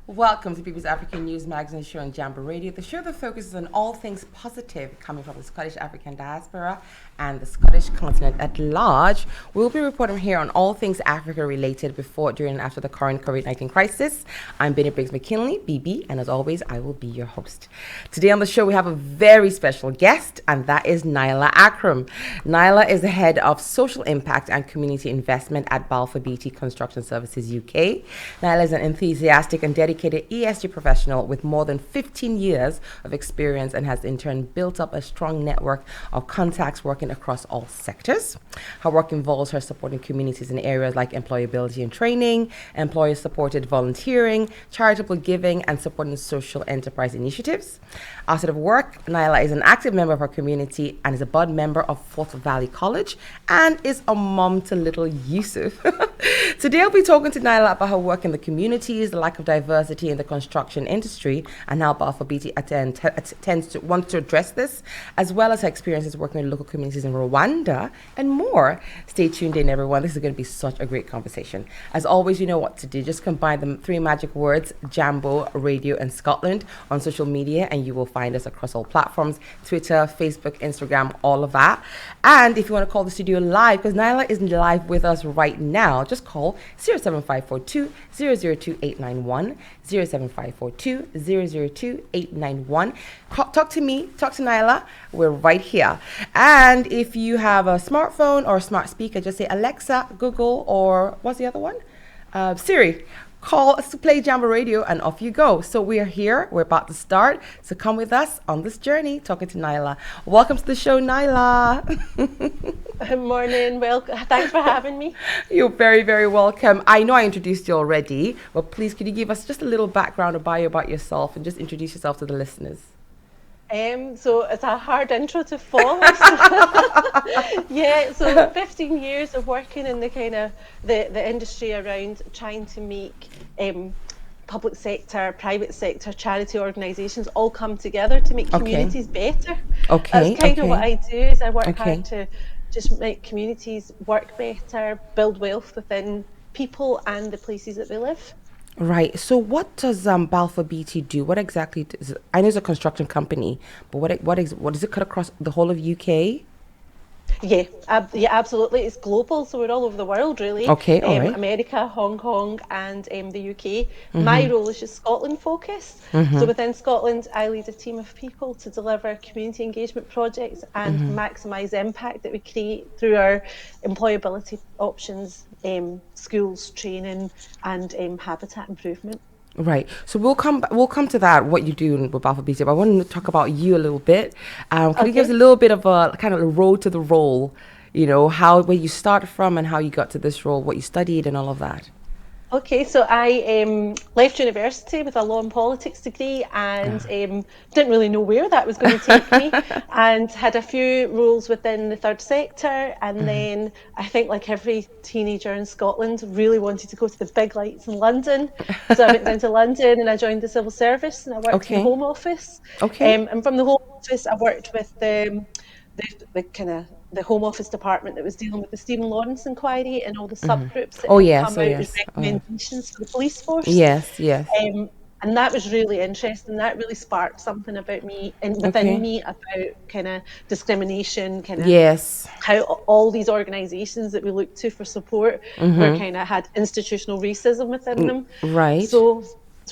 Welcome to People's African News Magazine show on Jambo Radio, the show that focuses on all things positive coming from the Scottish African diaspora and the Scottish continent at large. We'll be reporting here on all things Africa related before, during, and after the current COVID-19 crisis. I'm Benny Briggs McKinley, BB, and as always, I will be your host. Today on the show, we have a very special guest, and that is Naila Akram. Naila is the head of social impact and community investment at Balfour Beatty Construction Services UK. Naila is an enthusiastic and dedicated ESG professional with more than 15 years of experience and has in turn built up a strong network of contacts working across all sectors. Her work involves her supporting communities in areas like employability and training, employer-supported volunteering, charitable giving, and supporting social enterprise initiatives. Outside of work, Naila is an active member of her community and is a board member of Forth Valley College and is a mom to little Yusuf. Today I'll be talking to Naila about her work in the communities, the lack of diversity in the construction industry, and how Balfour Beatty wants to address this, as well as her experiences working with local communities in Rwanda and more. Stay tuned in, everyone. This is going to be such a great conversation. As always, you know what to do. Just combine the three magic words, Jambo, Radio, and Scotland on social media, and you will find us across all platforms, Twitter, Facebook, Instagram, all of that. And if you want to call the studio live, because Naila is live with us right now, just call 07542 002 891, 07542 002 891. Talk to me, talk to Naila. We're right here. And if you have a smartphone or a smart speaker, just say Alexa, Google, or what's the other one? Siri. Call us to play Jambo Radio and off you go. So we are here. We're about to start. So come with us on this journey talking to Naila. Welcome to the show, Naila. Good morning. Well, thanks for having me. You're very, very welcome. I know I introduced you already, but please could you give us just a little background or bio about yourself and just introduce yourself to the listeners? So it's a hard intro to follow. Yeah, so 15 years of working in the kind of the industry around trying to make public sector, private sector, charity organisations all come together to make communities better. Okay. That's kind of what I do. Is I work hard to just make communities work better, build wealth within people and the places that they live. Right. So what does Balfour Beatty do? What exactly is it? I know it's a construction company, but what does it cut across the whole of UK? Yeah, absolutely. It's global, so we're all over the world, really. Okay, all right. America, Hong Kong, and the UK. My role is just Scotland focused. So within Scotland, I lead a team of people to deliver community engagement projects and maximise the impact that we create through our employability options, schools, training, and habitat improvement. Right. So we'll come to that, what you do with Balfour Beatty, but I want to talk about you a little bit. Could you give us a little bit of a kind of a road to the role, where you start from and how you got to this role, what you studied and all of that? Okay, so I left university with a law and politics degree and didn't really know where that was going to take me, and had a few roles within the third sector, and then I think like every teenager in Scotland really wanted to go to the big lights in London, so I went down to London and I joined the civil service and I worked in the Home Office. And from the Home Office I worked with the kind of the Home Office department that was dealing with the Stephen Lawrence inquiry and all the subgroups that come out as recommendations for the police force. Yes. And that was really interesting. That really sparked something about me and within me about kind of discrimination, kind of how all these organisations that we look to for support were kind of had institutional racism within them. Right. So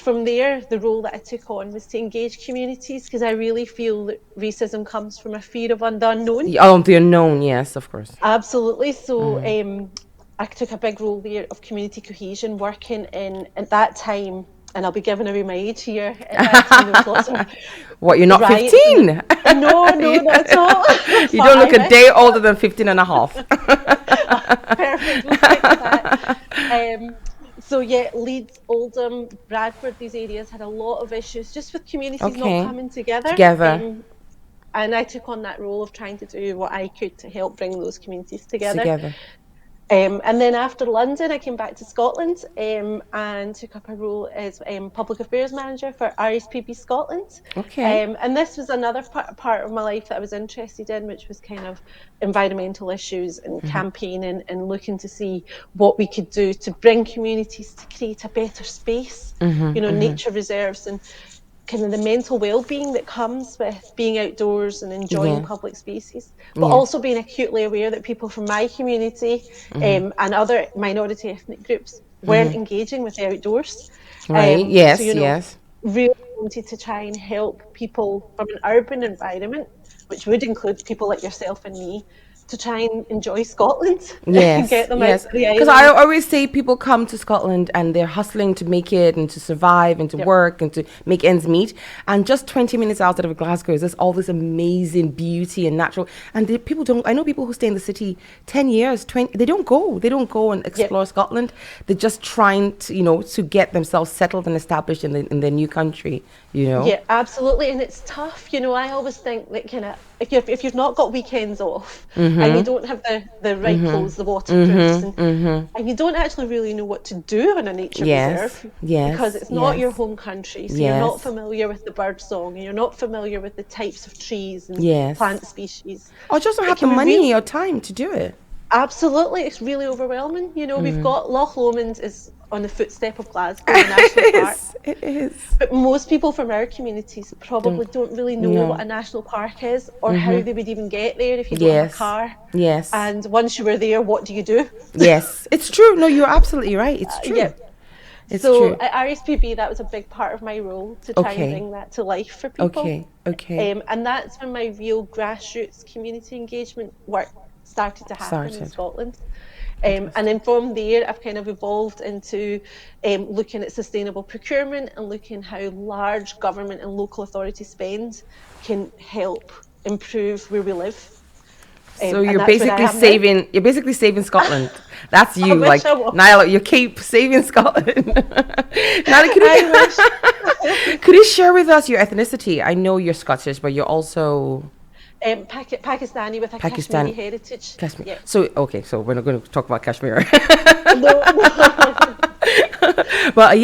from there, the role that I took on was to engage communities, because I really feel that racism comes from a fear of the unknown. Oh, the unknown, yes, of course. Absolutely. So I took a big role there of community cohesion, working in, at that time, and I'll be giving away my age here, at that time there was lots of What, you're not 15? No, not at all. You don't look a day older than 15 and a half. Perfect, we'll stick with that. So yeah, Leeds, Oldham, Bradford, these areas had a lot of issues just with communities not coming together. And I took on that role of trying to do what I could to help bring those communities together. And then after London, I came back to Scotland and took up a role as Public Affairs Manager for RSPB Scotland. Okay. And this was another part of my life that I was interested in, which was kind of environmental issues and campaigning and looking to see what we could do to bring communities to create a better space, nature reserves and kind of the mental well-being that comes with being outdoors and enjoying Yeah. public spaces, but Yeah. also being acutely aware that people from my community and other minority ethnic groups weren't engaging with the outdoors. Right. So, Yes. Yes. really wanted to try and help people from an urban environment, which would include people like yourself and me, to try and enjoy Scotland and Yes, get them out yes. to the Because I island. always say people come to Scotland and they're hustling to make it and to survive and to Yep. work and to make ends meet. And just 20 minutes outside of Glasgow, there's all this amazing beauty and natural. And people don't, I know people who stay in the city 10 years, 20, they don't go. They don't go and explore Scotland. They're just trying to, to get themselves settled and established in their new country, Yeah, absolutely, and it's tough. I always think that kind of if you've not got weekends off and you don't have the right clothes, the waterproofs, and you don't actually really know what to do in a nature reserve, because it's not your home country, so you're not familiar with the bird song, and you're not familiar with the types of trees and plant species. Or just don't have the money or time to do it. Absolutely, it's really overwhelming. We've got Loch Lomond is on the footstep of Glasgow National Park. It is. But most people from our communities probably don't really know what a national park is or how they would even get there if you don't have a car. Yes. And once you were there, what do you do? Yes, it's true. No, you're absolutely right. It's true. Yeah. It's So true. at RSPB, that was a big part of my role to try and bring that to life for people. Okay. And that's when my real grassroots community engagement work started to happen in Scotland. And then from there, I've kind of evolved into looking at sustainable procurement and looking how large government and local authority spend can help improve where we live. So you're basically saving Scotland. That's you, like Naila. You keep saving Scotland. Naila, could you share with us your ethnicity? I know you're Scottish, but you're also Pakistani with a Kashmiri heritage. Kashmir. Yeah. So we're not going to talk about Kashmir. No. But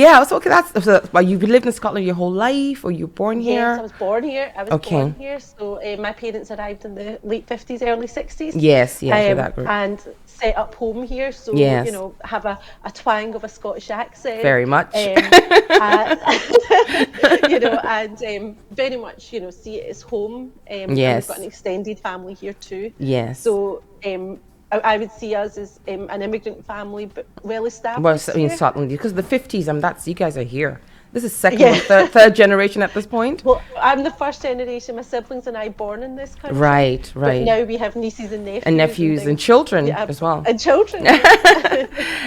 but you've lived in Scotland your whole life, or you were born here? Yes, I was born here. Born here. So my parents arrived in the late 50s, early 60s. Yes, that group. And set up home here. So have a twang of a Scottish accent. Very much. And very much see it as home. We've got an extended family here too. Yes. So I would see us as an immigrant family, but well established. Well, in Scotland, because the 50s, that's you guys are here. This is second or third generation at this point. Well, I'm the first generation. My siblings and I born in this country. Right. But now we have nieces and nephews. And nephews and children as well. And children.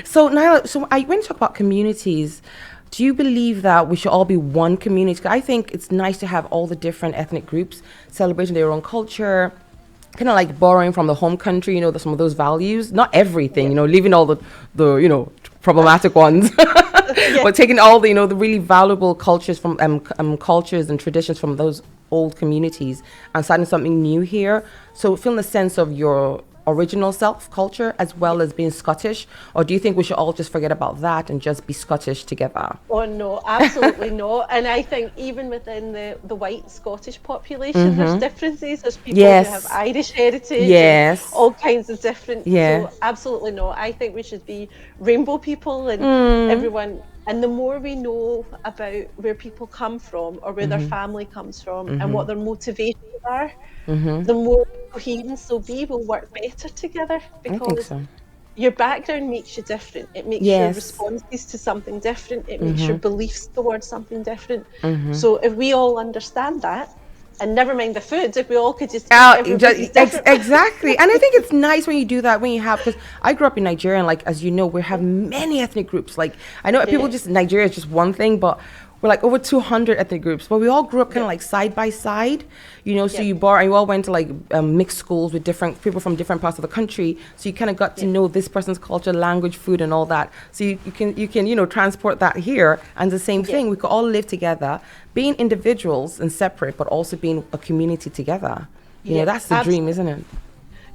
So Naila, when you talk about communities, do you believe that we should all be one community? I think it's nice to have all the different ethnic groups celebrating their own culture, kind of like borrowing from the home country, some of those values. Not everything, leaving all the problematic ones, but taking all the the really valuable cultures from cultures and traditions from those old communities and starting something new here. So feeling the sense of your original self culture as well as being Scottish, or do you think we should all just forget about that and just be Scottish together? Oh no, absolutely not. And I think even within the white Scottish population, there's differences. There's people who have Irish heritage, all kinds of different. So absolutely not. I think we should be rainbow people and everyone. And the more we know about where people come from or where their family comes from and what their motivations are, the more coherence will work better together, because your background makes you different. It makes your responses to something different. It makes your beliefs towards something different. So if we all understand that, and never mind the food, if we all could just exactly. And I think it's nice when you do that, when you have, because I grew up in Nigeria, and as you know, we have many ethnic groups. Like I know people just Nigeria is just one thing, but we're like over 200 ethnic groups, but we all grew up kind of like side by side, so you all went to like mixed schools with different people from different parts of the country, so you kind of got to know this person's culture, language, food, and all that, so you can transport that here. And the same thing, we could all live together, being individuals and separate, but also being a community together. That's the dream, isn't it?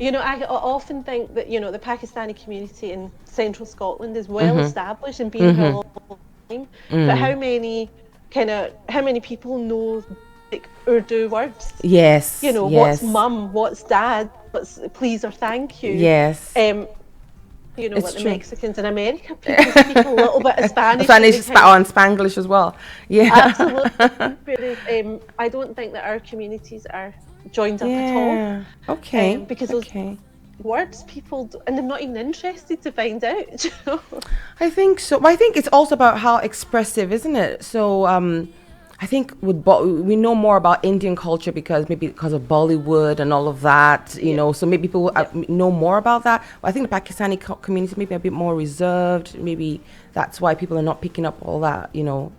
You know, I often think that, you know, the Pakistani community in central Scotland is well established and been here a long time. But how many people know like Urdu words? Yes, You know, what's yes, mum, what's dad, what's please or thank you. yes. You know, It's what the true. Mexicans in America, people speak a little bit of Spanish. Spanish, And they kind and Spanglish as well. Yeah. absolutely. Whereas I don't think that our communities are joined up at all, Yeah. Okay. because those Okay. words and they're not even interested to find out. You know? I think so. But I think it's also about how expressive, isn't it? So I think we know more about Indian culture because of Bollywood and all of that, you know. So maybe people know more about that. But I think the Pakistani community maybe a bit more reserved. Maybe that's why people are not picking up all that, you know.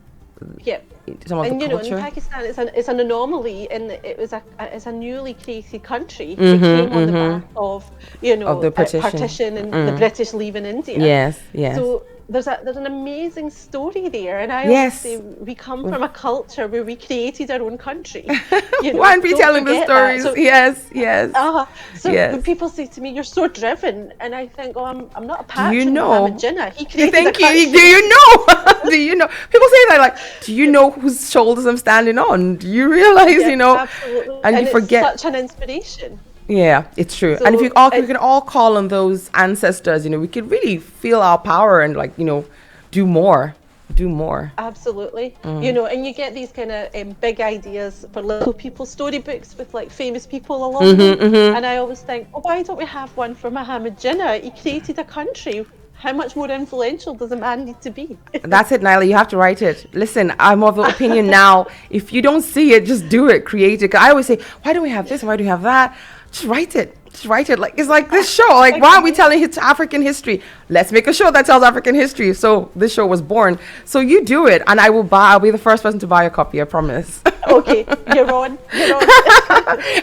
Yeah. Some of And the you know, culture. in Pakistan, it's an anomaly in that it's a newly created country. It came on the back of, you know, Of the partition. partition and the British leaving India. Yes, yes. So there's an amazing story there, and I always Yes. say we come from a culture where we created our own country. You know, Why aren't we don't telling the forget that. stories? So, Yes, yes. so Yes. when people say to me, "You're so driven," and I think, "Oh, I'm not a patron you of know? Muhammad Jinnah. He created a Thank country." you. Do you know? Do you know? People say that like, do you know whose shoulders I'm standing on? Do you realize, Yeah, you know? absolutely. And you it's forget. such an inspiration. Yeah, it's true. So and if we can all call on those ancestors, you know, we could really feel our power and like, you know, do more. Absolutely. You know, and you get these kind of big ideas for little people, storybooks with like famous people along them. And I always think, oh, why don't we have one for Muhammad Jinnah? He created a country. How much more influential does a man need to be? That's it, Naila. You have to write it. Listen, I'm of the opinion now, if you don't see it, just do it, create it. 'Cause I always say, why do we have this and why do we have that? Just write it. Like it's like this show. Like, why are we telling African history? Let's make a show that tells African history. So this show was born. So you do it, and I'll be the first person to buy a copy. I promise. Okay, you're on.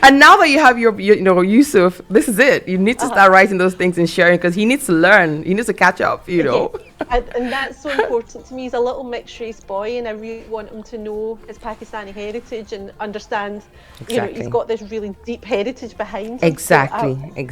And now that you have your you know, Yusuf, this is it. You need to start writing those things and sharing, because he needs to learn. He needs to catch up. You know. And that's so important to me. He's a little mixed race boy, and I really want him to know his Pakistani heritage and understand. Exactly. You know, he's got this really deep heritage behind him. Exactly.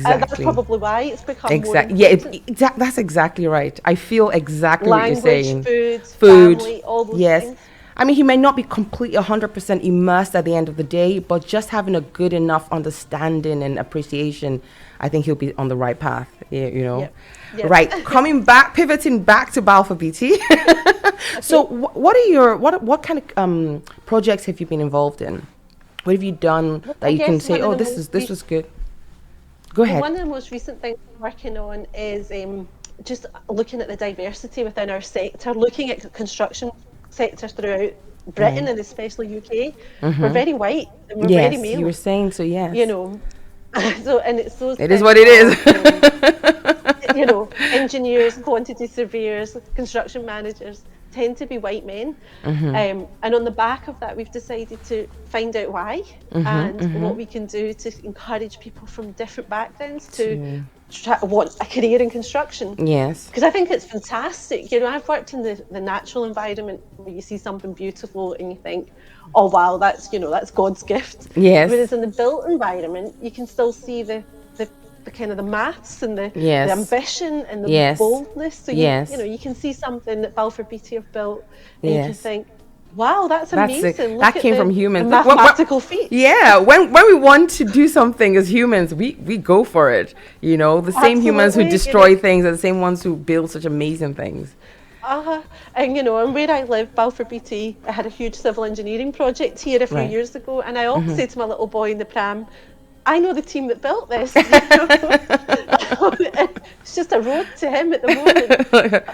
That's probably why it's become exactly. more important. That's exactly right. I feel exactly Language, what you're saying. food, family, all those things. I mean, he may not be completely 100% immersed at the end of the day, but just having a good enough understanding and appreciation, I think he'll be on the right path. You know. Yep. Right. Pivoting back to Balfour BT. So, what kind of projects have you been involved in? What have you done that you can say, oh, this was good? Go ahead. One of the most recent things I'm working on is just looking at the diversity within our sector, looking at construction sectors throughout Britain and especially UK. We're very white and we're very male. You were saying so. Yes. You know, so and it's those. It is what it is. You know, engineers, quantity surveyors, construction managers tend to be white men, and on the back of that, we've decided to find out why and what we can do to encourage people from different backgrounds to want a career in construction. Yes. Because I think it's fantastic. You know, I've worked in the natural environment where you see something beautiful and you think, oh wow, that's God's gift. Yes. Whereas in the built environment, you can still see the kind of the maths and the ambition and the boldness. So you can see something that Balfour Beatty have built and you can think, wow, that's amazing. That came from humans. Mathematical feat. Yeah, when we want to do something as humans, we go for it. You know, the same humans who destroy things are the same ones who build such amazing things. And you know, and where I live, Balfour Beatty, I had a huge civil engineering project here a few years ago, and I always say to my little boy in the pram, I know the team that built this. You know? It's just a road to him at the moment.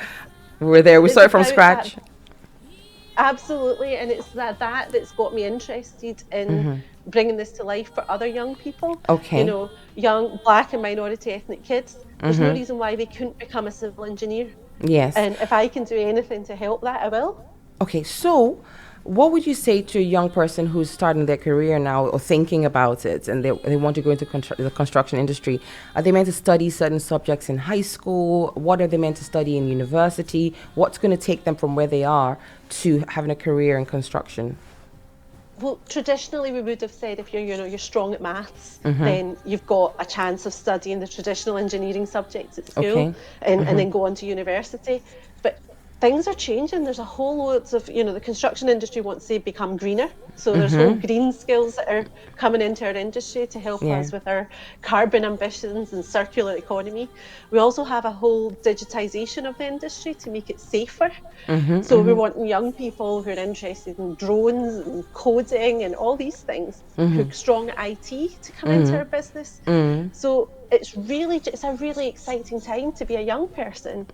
We're there. We started from scratch. Absolutely, and it's that's got me interested in bringing this to life for other young people. Okay. You know, young Black and minority ethnic kids. There's no reason why they couldn't become a civil engineer. Yes. And if I can do anything to help that, I will. Okay, so what would you say to a young person who's starting their career now or thinking about it and they want to go into the construction industry? Are they meant to study certain subjects in high school? What are they meant to study in university? What's going to take them from where they are to having a career in construction? Well, traditionally we would have said if you're strong at maths, then you've got a chance of studying the traditional engineering subjects at school Okay. and then go on to university. But things are changing. There's a whole loads of, the construction industry wants to become greener. So there's whole green skills that are coming into our industry to help Yeah. us with our carbon ambitions and circular economy. We also have a whole digitization of the industry to make it safer. So we're wanting young people who are interested in drones and coding and all these things, who are strong at IT to come into our business. So it's a really exciting time to be a young person.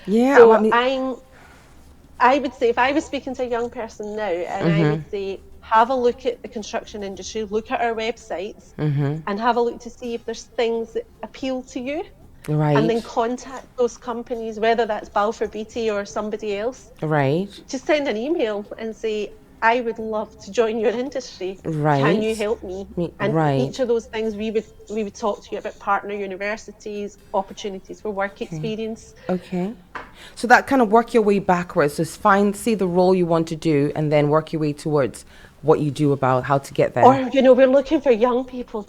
Yeah. Well, I So mean, I would say if I was speaking to a young person now, and I would say, have a look at the construction industry, look at our websites, and have a look to see if there's things that appeal to you. And then right. contact those companies, whether that's Balfour Beatty or somebody else. Right. Just send an email and say, I would love to join your industry. Can you Right. help me? And Right. each of those things, we would talk to you about partner universities, opportunities for work experience. Okay. So that kind of work your way backwards. Just see the role you want to do, and then work your way towards what you do about how to get there. Or, we're looking for young people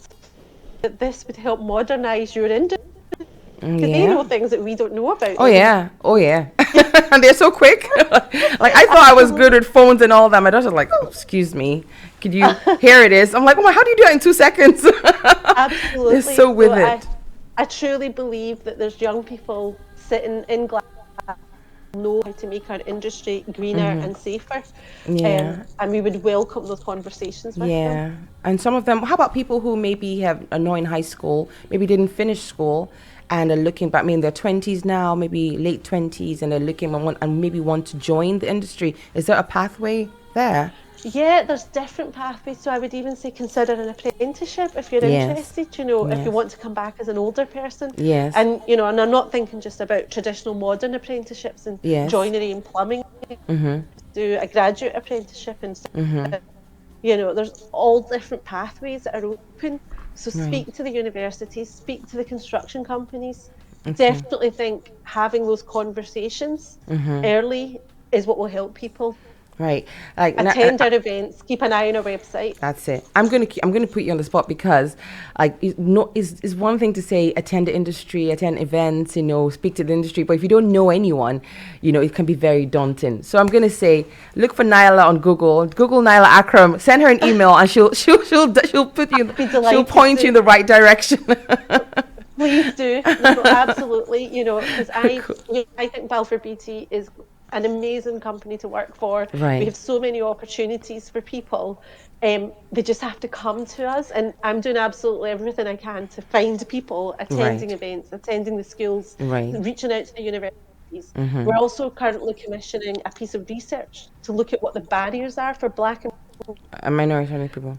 that this would help modernize your industry. Because they know things that we don't know about. Oh yeah, oh yeah, and they're so quick. Like I thought I was good with phones and all that. My daughter's like, oh, "Excuse me, could you?" Here it is. I'm like, "Oh my, how do you do that in 2 seconds?" Absolutely. They're so with it. I truly believe that there's young people sitting in Glasgow who know how to make our industry greener and safer. Yeah. And we would welcome those conversations with them. Yeah, and some of them. How about people who maybe are not in high school, maybe didn't finish school, and are looking back, maybe in their 20s now, maybe late 20s, and they're looking and maybe want to join the industry. Is there a pathway there? Yeah, there's different pathways. So I would even say consider an apprenticeship if you're interested, if you want to come back as an older person. Yes. And, and I'm not thinking just about traditional modern apprenticeships and joinery and plumbing. Do a graduate apprenticeship and there's all different pathways that are open. So speak to the universities, speak to the construction companies. Definitely think having those conversations early is what will help people. Right. Like attend our events, keep an eye on our website. That's it. I'm gonna put you on the spot because it's one thing to say attend the industry, attend events, speak to the industry, but if you don't know anyone, it can be very daunting. So I'm gonna say look for Naila on Google Naila Akram, send her an email and she'll put you she'll point you in the right direction. Please do. Absolutely, because I think Balfour Beatty is an amazing company to work for. Right. We have so many opportunities for people. They just have to come to us, and I'm doing absolutely everything I can to find people attending events, attending the schools, reaching out to the universities. We're also currently commissioning a piece of research to look at what the barriers are for Black and minority people.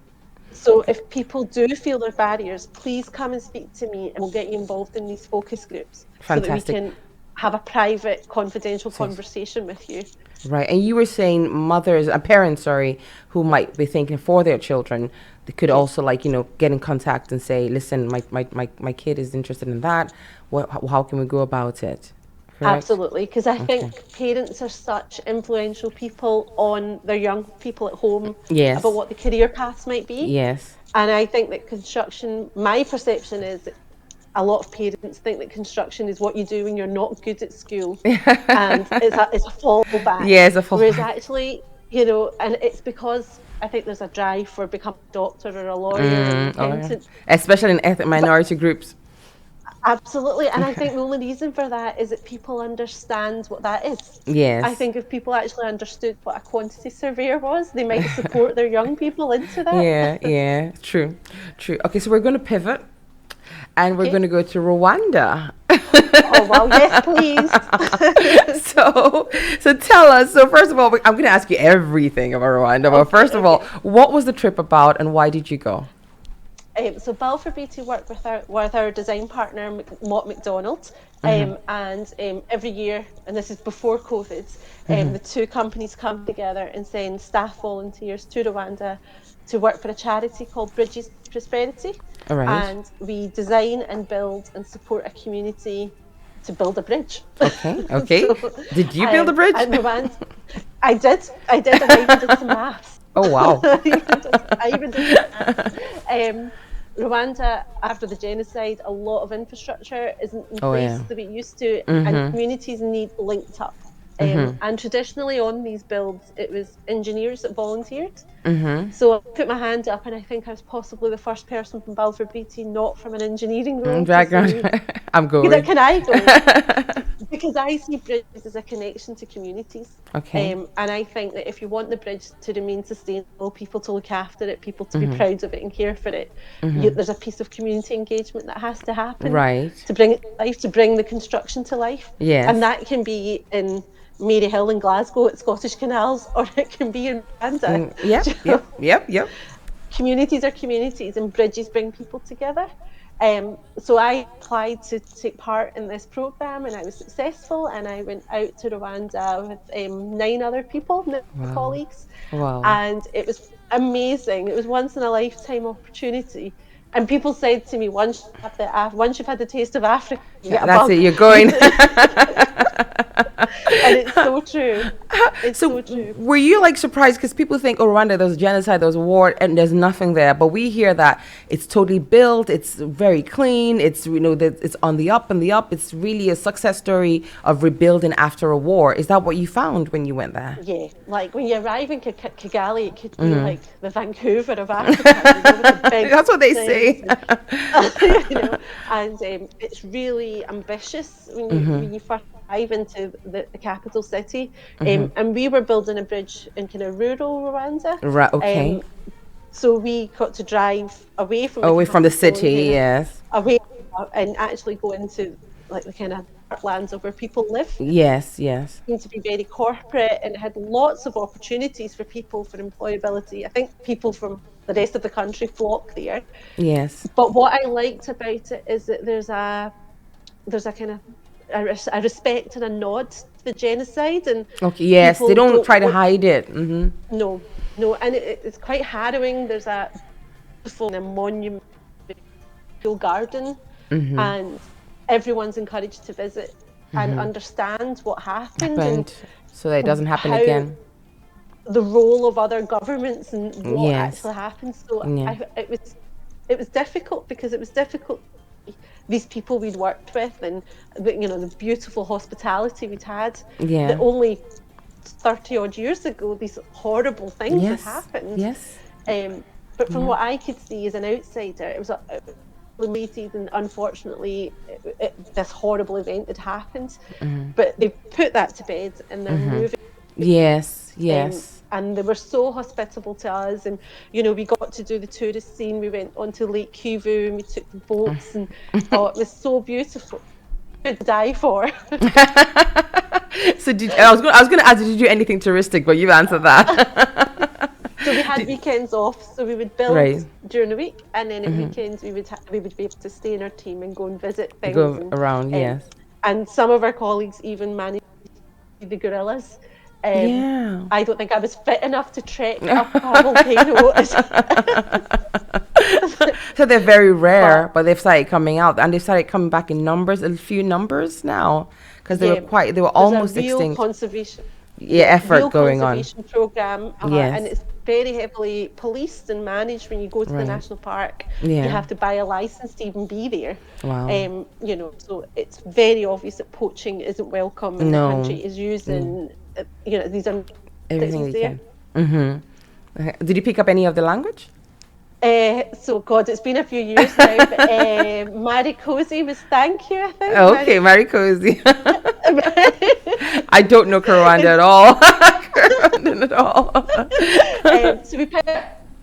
So if people do feel their barriers, please come and speak to me, and we'll get you involved in these focus groups. Fantastic. So that we can have a private, confidential conversation with you. Right. And you were saying parents, who might be thinking for their children, they could also get in contact and say, listen, my kid is interested in that. How can we go about it? Correct? Absolutely. Because I think parents are such influential people on their young people at home about what the career paths might be. Yes. And I think that construction, my perception is that a lot of parents think that construction is what you do when you're not good at school, and it's a fallback. Yeah, it's a fallback. Whereas actually, and it's because I think there's a drive for becoming a doctor or a lawyer or accountant. Especially in minority groups. Absolutely, and I think the only reason for that is that people understand what that is. Yes. I think if people actually understood what a quantity surveyor was, they might support their young people into that. Yeah, true. Okay, so we're going to pivot. And we're going to go to Rwanda. Oh, wow. Yes, please. So tell us. So first of all, I'm going to ask you everything about Rwanda. But first of all, what was the trip about and why did you go? So Balfour Beatty worked with our design partner, Mott McDonald. And every year, and this is before COVID, the two companies come together and send staff volunteers to Rwanda to work for a charity called Bridges Prosperity. All right. And we design and build and support a community to build a bridge. Okay. Did you build a bridge? I did. And I even did some maths. Oh, wow. I even did that. Rwanda, after the genocide, a lot of infrastructure isn't in Oh, place yeah. the way it used to, and Mm-hmm. communities need linked up. Mm-hmm. And traditionally on these builds, it was engineers that volunteered. Mm-hmm. So I put my hand up, and I think I was possibly the first person from Balfour Beatty, not from an engineering role, to Background. say, I'm going. can I go? Because I see bridges as a connection to communities. Okay. And I think that if you want the bridge to remain sustainable, people to look after it, people to be Mm-hmm. proud of it and care for it, Mm-hmm. there's a piece of community engagement that has to happen Right. to bring it to life, to bring the construction to life. And Yes. that can be in Maryhill in Glasgow at Scottish Canals, or it can be in Rwanda. Yep. Yep. Yep. Yep. Communities are communities, and bridges bring people together. So I applied to take part in this program, and I was successful. And I went out to Rwanda with 9 other people, Wow. colleagues, Wow. and it was amazing. It was once in a lifetime opportunity. And people said to me, once you've had the taste of Africa, you get a That's it. bug. You're going. And it's so true. It's So, so true. were you like surprised? Because people think, oh, Rwanda, there's genocide, there's war, and there's nothing there. But we hear that it's totally built, it's very clean, it's that it's on the up and the up. It's really a success story of rebuilding after a war. Is that what you found when you went there? Yeah, like when you arrive in Kigali, it could be like the Vancouver of Africa, with the big That's what they say. things and it's really ambitious when you first arrive into the capital city. And we were building a bridge in kind of rural Rwanda. Right. Okay. So we got to drive away from the Away from the capital and city. kind of Yes. away and actually go into like the kind of lands of where people live. Yes. Yes. Seemed to be very corporate and had lots of opportunities for people for employability. I think people from the rest of the country flock there. Yes. But what I liked about it is that there's a kind of a respect and a nod to the genocide, and Okay. Yes. They people don't don't try to hide it. Mm-hmm. no, and it's quite harrowing. There's a beautiful monument garden, and everyone's encouraged to visit and understand what happened So that it doesn't happen how again. the role of other governments and what Yes. actually happened. So Yeah. it was difficult because it was difficult. These people we'd worked with, and the beautiful hospitality we'd had. Yeah. That only 30 odd years ago, these horrible things had Yes. happened. Yes. But from what I could see as an outsider, it was limited, and unfortunately, this horrible event had happened. But they put that to bed, and they're moving. Yes. Yes. And they were so hospitable to us, and we got to do the tourist scene. We went onto Lake Kivu and we took the boats, and it was so beautiful. To die for. So I was going to ask, did you do anything touristic? But you've answered that. So we had weekends off, so we would build Right. during the week, and then at weekends we would be able to stay in our team and go and visit things. Go and, around. Yes. And some of our colleagues even managed to see the gorillas. Yeah. I don't think I was fit enough to trek up a volcano. So they're very rare, but they've started coming out, and they've started coming back in numbers, a few numbers now, because they were almost There's a real extinct. conservation. Effort real going on. conservation program, Yes. and it's very heavily policed and managed. When you go to the national park, Yeah. you have to buy a license to even be there. Wow. So it's very obvious that poaching isn't welcome, and No. the country is using, these are Everything they there. can. Did you pick up any of the language? So God, it's been a few years now. But, Marikosi was thank you, I think. Oh, okay, Marikosi. I don't know Rwanda at all. Rwandan at all. So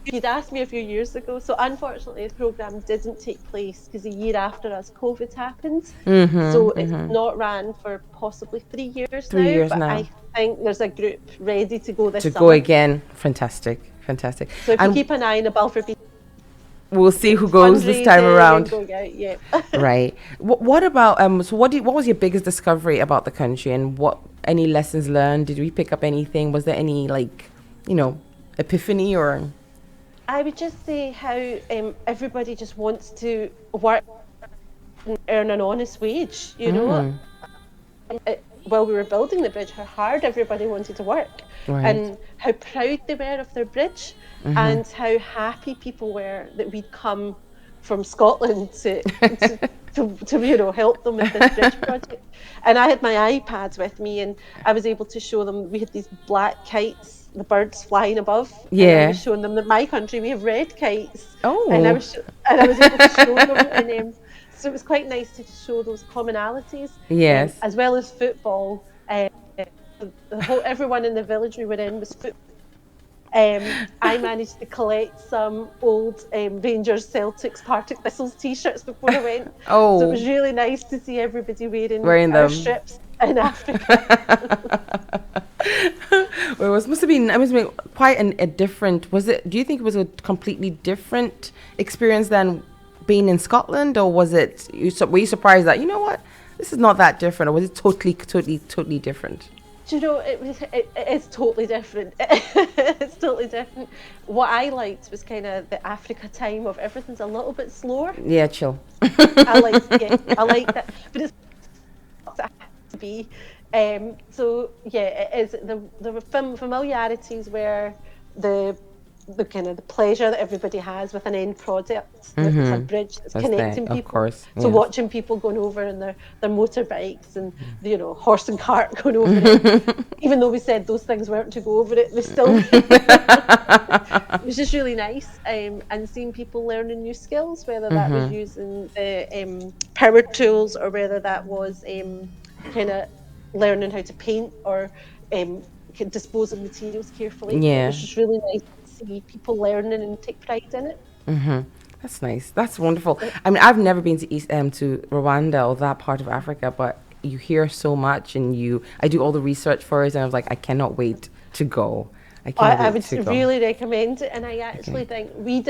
you'd asked me a few years ago. So unfortunately, the program didn't take place because a year after us, COVID happened. So it's not ran for possibly 3 years now. 3 years but now. I think there's a group ready to go this To summer. go again. Fantastic. Fantastic. So if And you keep an eye on the Balfour Beatty we'll see who goes this time fundraising around. and going out, yeah. Right. What about so what was your biggest discovery about the country, and what any lessons learned? Did we pick up anything? Was there any epiphany or? I would just say how everybody just wants to work and earn an honest wage. while we were building the bridge, how hard everybody wanted to work, Right. and how proud they were of their bridge, and how happy people were that we'd come from Scotland to help them with this bridge project. And I had my iPads with me, and I was able to show them. We had these black kites, the birds flying above, and I was showing them that my country we have red kites. Oh. And I was able to show them, and so it was quite nice to show those commonalities. Yes. As well as football. Everyone in the village we were in was football. I managed to collect some old Rangers, Celtics, Partick Thistles t-shirts before I went. Oh. So it was really nice to see everybody wearing them. our strips in Africa. Well, it must have been quite a different. Do you think it was a completely different experience than being in Scotland, or were you surprised that, you know what, this is not that different, or was it totally different? Do you know, it's totally different. It's totally different. What I liked was kind of the Africa time of everything's a little bit slower. Yeah, chill. I like that, but it's has to be. So yeah, it is the familiarities where the kind of the pleasure that everybody has with an end product. It's a bridge that's connecting people. Of course. So watching people going over in their motorbikes and horse and cart going over it, even though we said those things weren't to go over it, we still it was just really nice, and seeing people learning new skills, whether that was using the power tools, or whether that was kind of learning how to paint or dispose of materials carefully. Yeah. It was just really nice to see people learning and take pride in it. That's nice. That's wonderful. I mean, I've never been to to Rwanda or that part of Africa, but you hear so much, and I do all the research for it, and I was like, I cannot wait to go. I would really recommend it, and I actually think we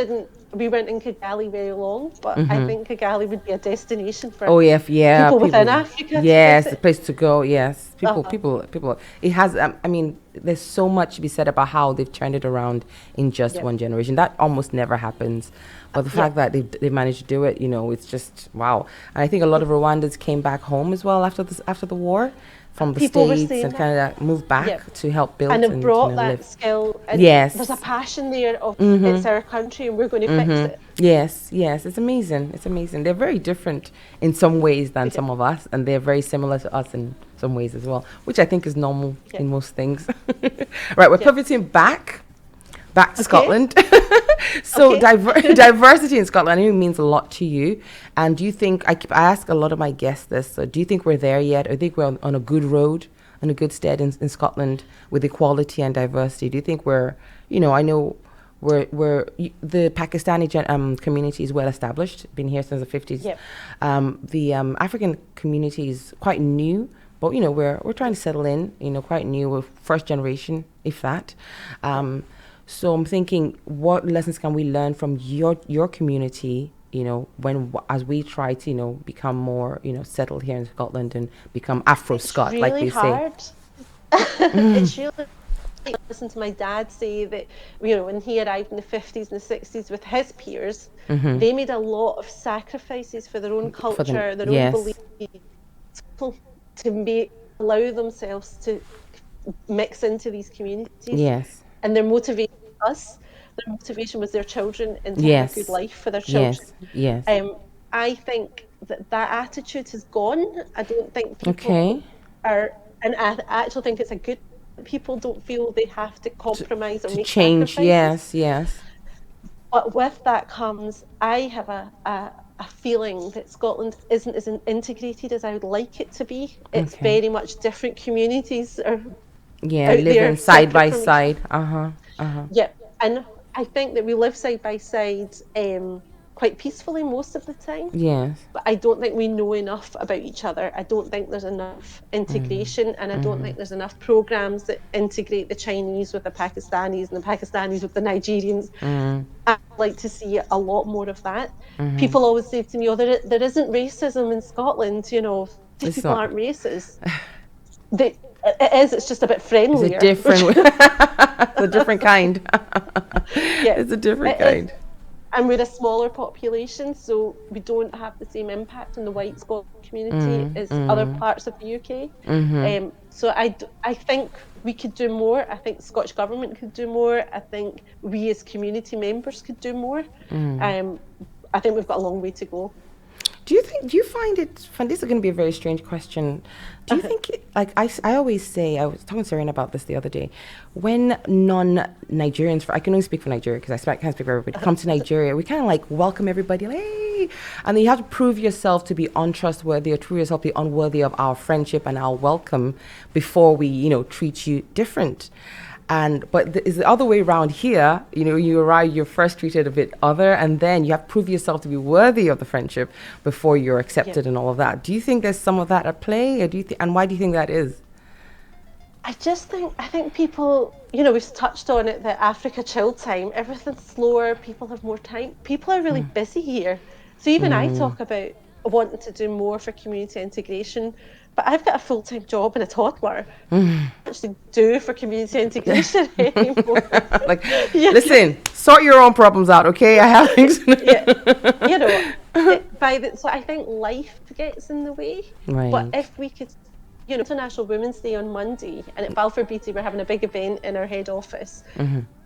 weren't in Kigali very long, but I think Kigali would be a destination for people within Africa. Yes, a place to go. Yes, people. It has. I mean, there's so much to be said about how they've turned it around in just one generation. That almost never happens. But the fact that they managed to do it, it's just wow. And I think a lot of Rwandans came back home as well after the war. From the States, and kind of moved back to help build and have brought that skill. And there's a passion there of it's our country and we're going to fix it. Yes, it's amazing. It's amazing. They're very different in some ways than some of us, and they're very similar to us in some ways as well, which I think is normal in most things. Right, we're pivoting back to Scotland. So diversity in Scotland, I know it means a lot to you. And do you think, I ask a lot of my guests this, so do you think we're there yet? Or do you think we're on a good road, on a good stead in Scotland with equality and diversity? Do you think we're, I know the Pakistani community is well established, been here since the 50s. The African community is quite new, but we're trying to settle in, quite new, we're first generation, if that. So I'm thinking, what lessons can we learn from your community, as we try to, become more, settled here in Scotland and become Afro-Scot, really like they hard. say. It's really I listened to my dad say that, when he arrived in the 50s and the 60s with his peers, they made a lot of sacrifices for their own culture, their own beliefs, to allow themselves to mix into these communities. Yes. And their motivation was their children, and to have a good life for their children. Yes. I think that attitude has gone. I don't think people are, and I actually think it's a good. People don't feel they have to compromise or make change. sacrifices. Yes. But with that comes, I have a feeling that Scotland isn't as integrated as I would like it to be. It's very much different communities are. Living side by side. Yeah, and I think that we live side by side quite peacefully most of the time. Yes. But I don't think we know enough about each other. I don't think there's enough integration, and I don't think there's enough programs that integrate the Chinese with the Pakistanis and the Pakistanis with the Nigerians. I'd like to see a lot more of that. People always say to me, there isn't racism in Scotland, these people aren't racist. It is, it's just a bit friendlier. It's a different kind. It's a different kind. and we're a smaller population, so we don't have the same impact on the white Scottish community as other parts of the UK. So I think we could do more. I think the Scottish Government could do more. I think we as community members could do more. I think we've got a long way to go. Do you find it fun? This is going to be a very strange question. Do you think, like I always say, I was talking to Serena about this the other day, when non-Nigerians, I can only speak for Nigeria because I can't speak for everybody, come to Nigeria, we kind of like welcome everybody, like, hey, and then you have to prove yourself to be untrustworthy or prove yourself to be unworthy of our friendship and our welcome before we, treat you different. But it's the other way around here. You arrive, you're first treated a bit other, and then you have to prove yourself to be worthy of the friendship before you're accepted and all of that. Do you think there's some of that at play, or and why do you think that is? I think people, we've touched on it, the Africa chill time, everything's slower, people have more time. People are really busy here. So even I talk about wanting to do more for community integration, but I've got a full-time job and a toddler. Actually do for community integration anymore. Listen, sort your own problems out, okay? I have things. So I think life gets in the way. Right. But if we could, International Women's Day on Monday, and at Balfour Beatty we're having a big event in our head office.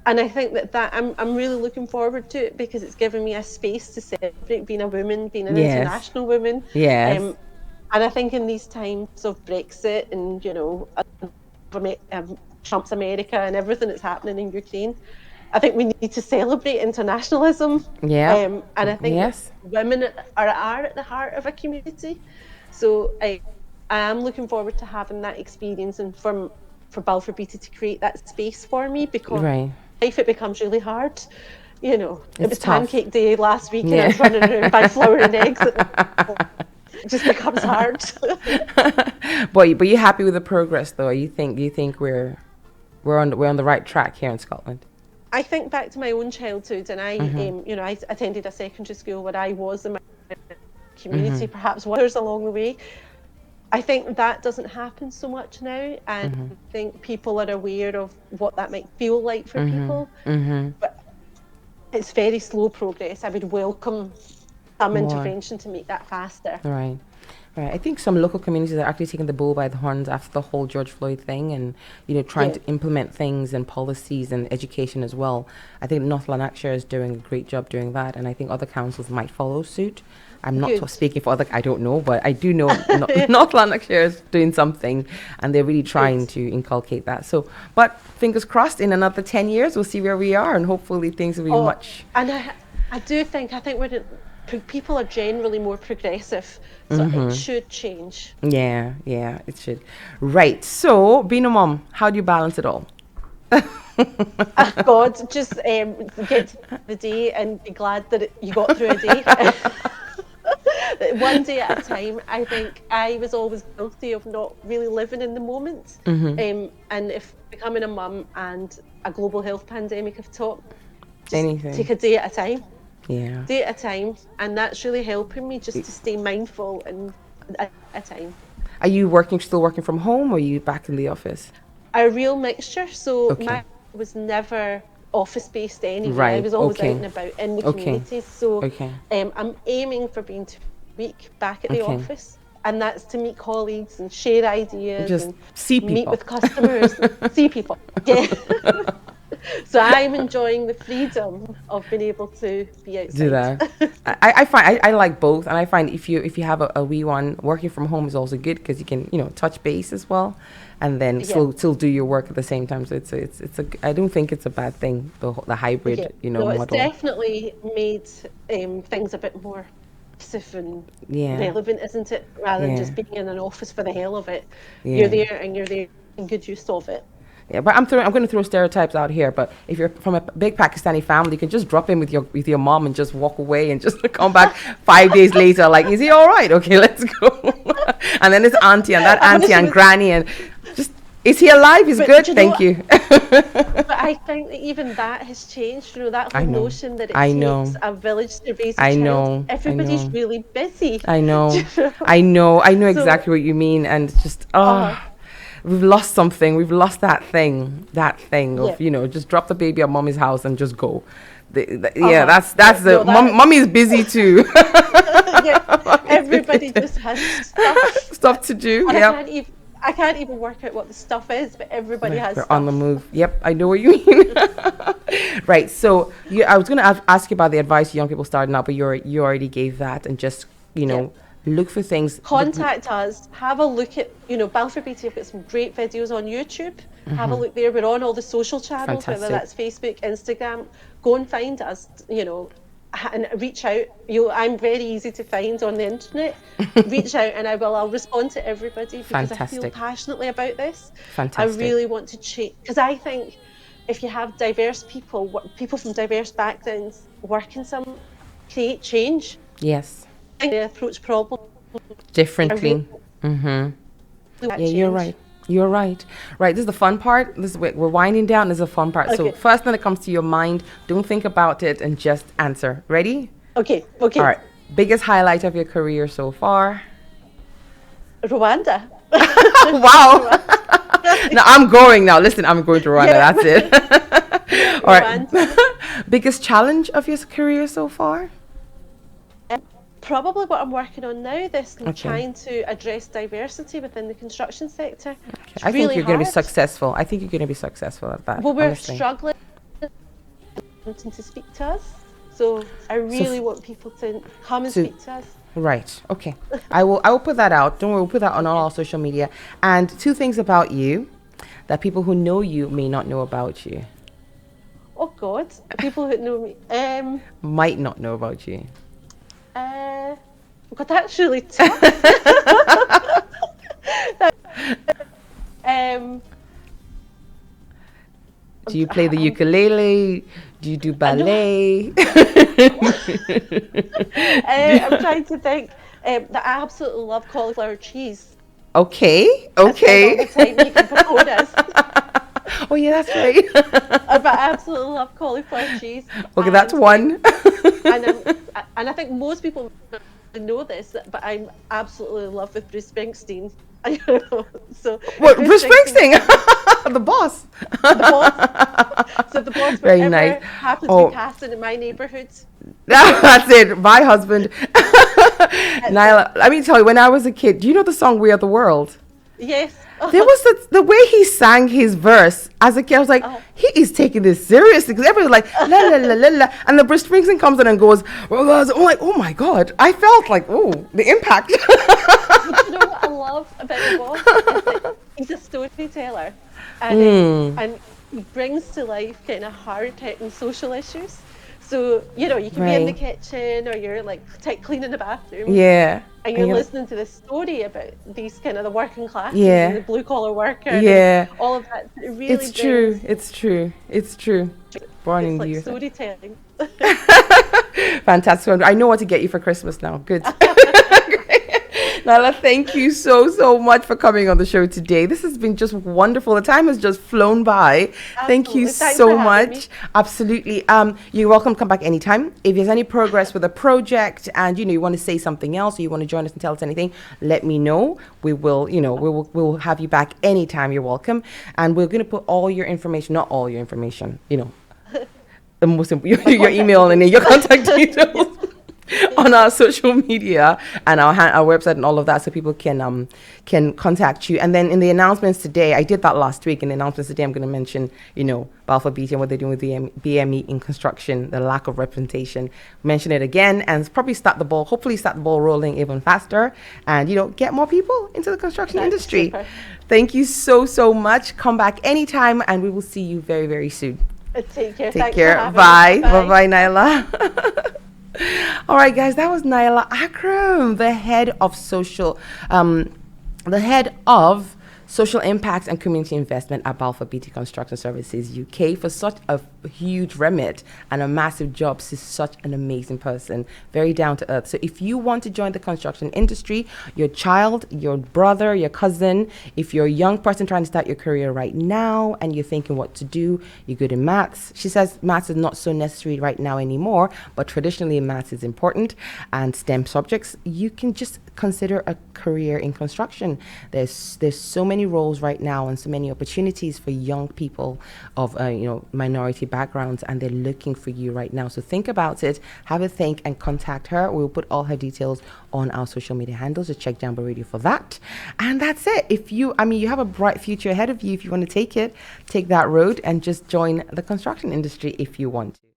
And I think that I'm really looking forward to it because it's given me a space to celebrate being a woman, being an international woman. Yes. And I think in these times of Brexit and, Trump's America and everything that's happening in Ukraine, I think we need to celebrate internationalism. Yeah. And I think women are at the heart of a community. So I am looking forward to having that experience and for Balfour Beatty to create that space for me because life, it becomes really hard. It was pancake day last week and I was running around buying flour and eggs. It just becomes hard. But you're happy with the progress, though? You think we're on the right track here in Scotland? I think back to my own childhood, and I attended a secondary school where I was in my community, perhaps others along the way. I think that doesn't happen so much now, and I think people are aware of what that might feel like for people. But it's very slow progress. I would welcome some intervention to make that faster. Right. I think some local communities are actually taking the bull by the horns after the whole George Floyd thing and, trying to implement things and policies and education as well. I think North Lanarkshire is doing a great job doing that, and I think other councils might follow suit. I'm not speaking for other, I don't know, but I do know North Lanarkshire is doing something and they're really trying to inculcate that. So, but fingers crossed, in another 10 years, we'll see where we are and hopefully things will be much. And I think people are generally more progressive, so it should change. Yeah, it should. Right. So, being a mom, how do you balance it all? God, just get to the day and be glad that you got through a day. One day at a time. I think I was always guilty of not really living in the moment. And if becoming a mum and a global health pandemic have taught, just take a day at a time. Yeah. Day at a time, and that's really helping me just to stay mindful and at a time. Are you still working from home, or are you back in the office? A real mixture. So my was never office based anyway. Right. I was always out and about in the communities. So I'm aiming for being 2 week back at the office, and that's to meet colleagues and share ideas, just and see people, meet with customers, see people. Yeah. So I'm enjoying the freedom of being able to be outside. Do that. I find I like both, and I find if you have a wee one, working from home is also good because you can touch base as well, and then still do your work at the same time. So I don't think it's a bad thing, the hybrid No, model. It's definitely made things a bit more safe and relevant, isn't it? Rather than just being in an office for the hell of it. You're there and you're there in good use of it. Yeah, but I'm going to throw stereotypes out here. But if you're from a big Pakistani family, you can just drop in with your mom and just walk away and just come back 5 days later. Like, is he all right? Okay, let's go. And then this auntie and that auntie and granny and just, is he alive? He's good. Thank you. But I think that even that has changed. That whole notion that it takes a village to raise a child. Everybody's really busy. I know. I know exactly what you mean, and just we've lost something. We've lost that thing Yeah. of, just drop the baby at mommy's house and just go. Yeah, Uh-huh. that's Yeah, no, mommy is busy too. yeah, everybody just has stuff. Stuff to do. And Yep. I can't even work out what the stuff is, but everybody has They're stuff. on the move. Yep, I know what you mean. Right. So I was going to ask you about the advice young people starting out, but you already gave that, and just look for things. Contact us. Have a look at, Balfour Beatty have got some great videos on YouTube. Have a look there. We're on all the social channels, Fantastic. whether that's Facebook, Instagram. Go and find us, and reach out. I'm very easy to find on the internet. Reach out and I'll respond to everybody because I feel Fantastic. passionately about this. Fantastic. I really want to change, because I think if you have diverse people from diverse backgrounds working create change. Yes. They approach problems Differently. Yeah, you're right. You're right. Right. This is the fun part. We're winding down. This is the fun part. So Okay. first thing that comes to your mind, don't think about it and just answer. Ready? Okay. All right. Biggest highlight of your career so far? Rwanda. Wow. No, I'm going now. Listen, I'm going to Rwanda. Yeah. That's it. All right. Rwanda. Biggest challenge of your career so far? Probably what I'm working on now, Okay. trying to address diversity within the construction sector. It's I think really you're going to be hard. successful. I think you're going to be successful at that. Well, we're honestly. struggling to speak to us. So I really want people to come and so- speak to us. Right. Okay. I will put that out. Don't worry. We'll put that on all our social media. And 2 things about you that people who know you may not know about you. Oh God, people who know me. Might not know about you. God, that's really tough. Do you play the ukulele? Do you do ballet? I'm trying to think. That I absolutely love cauliflower cheese. Okay. I Okay. spend all the time making pakodas. Oh yeah, that's right. But I absolutely love cauliflower cheese. Okay, that's one. And I think most people know this, but I'm absolutely in love with Bruce Springsteen. So What? Bruce Springsteen, the boss. the boss. So the boss, Very wherever nice. happens Oh. to be casting in my neighbourhood. That's it. My husband. Naila, let me tell you, when I was a kid, do you know the song "We Are the World"? Yes. There was the way he sang his verse as a kid. I was like, he is taking this seriously, because everybody's like la la la la la, and the Bruce Springsteen comes in and goes, well, I was like, oh my god, I felt like, oh, the impact. But you know what I love about the boss is that he's a storyteller, and he brings to life kind of hard-hitting social issues. So you can be in the Right. kitchen, or you're like cleaning the bathroom. Yeah. And you're listening to this story about these kind of the working classes Yeah. and the blue collar worker. Yeah. And all of that. It really It's true. brings- It's true. It's true. Born It's in like you. storytelling. Fantastic. I know what to get you for Christmas now. Good. Naila, thank you so much for coming on the show today. This has been just wonderful. The time has just flown by. Thank you Absolutely. Thanks so for having much. me. Absolutely. You're welcome. Come back anytime. If there's any progress with a project and you want to say something else, or you want to join us and tell us anything, let me know. We will, we'll have you back anytime. You're welcome. And we're going to put all your information, not all your information, the most your email and then your contact details on our social media and our website and all of that, so people can contact you. And then in the announcements today, I did that last week. In the announcements today, I'm going to mention Balfour Beatty and what they're doing with the BME in construction, the lack of representation. Mention it again and hopefully start the ball rolling even faster, and get more people into the construction That's industry. super. Thank you so much. Come back anytime, and we will see you very, very soon. Take care. Take Thanks care. For having Bye. me. Bye, Naila. All right, guys, that was Naila Akram, the head of social impact and community investment at Balfour Beatty Construction Services UK, for such a huge remit and a massive job. She's such an amazing person, very down to earth. So if you want to join the construction industry, your child, your brother, your cousin, if you're a young person trying to start your career right now and you're thinking what to do, you're good in maths. She says maths is not so necessary right now anymore, but traditionally maths is important, and STEM subjects, you can just consider a career in construction. There's so many roles right now and so many opportunities for young people of minority backgrounds, and they're looking for you right now. So think about it, have a think, and contact her. We'll put all her details on our social media handles. So check Jambo Radio for that. And that's it. If you have a bright future ahead of you. If you want to take that road and just join the construction industry if you want to.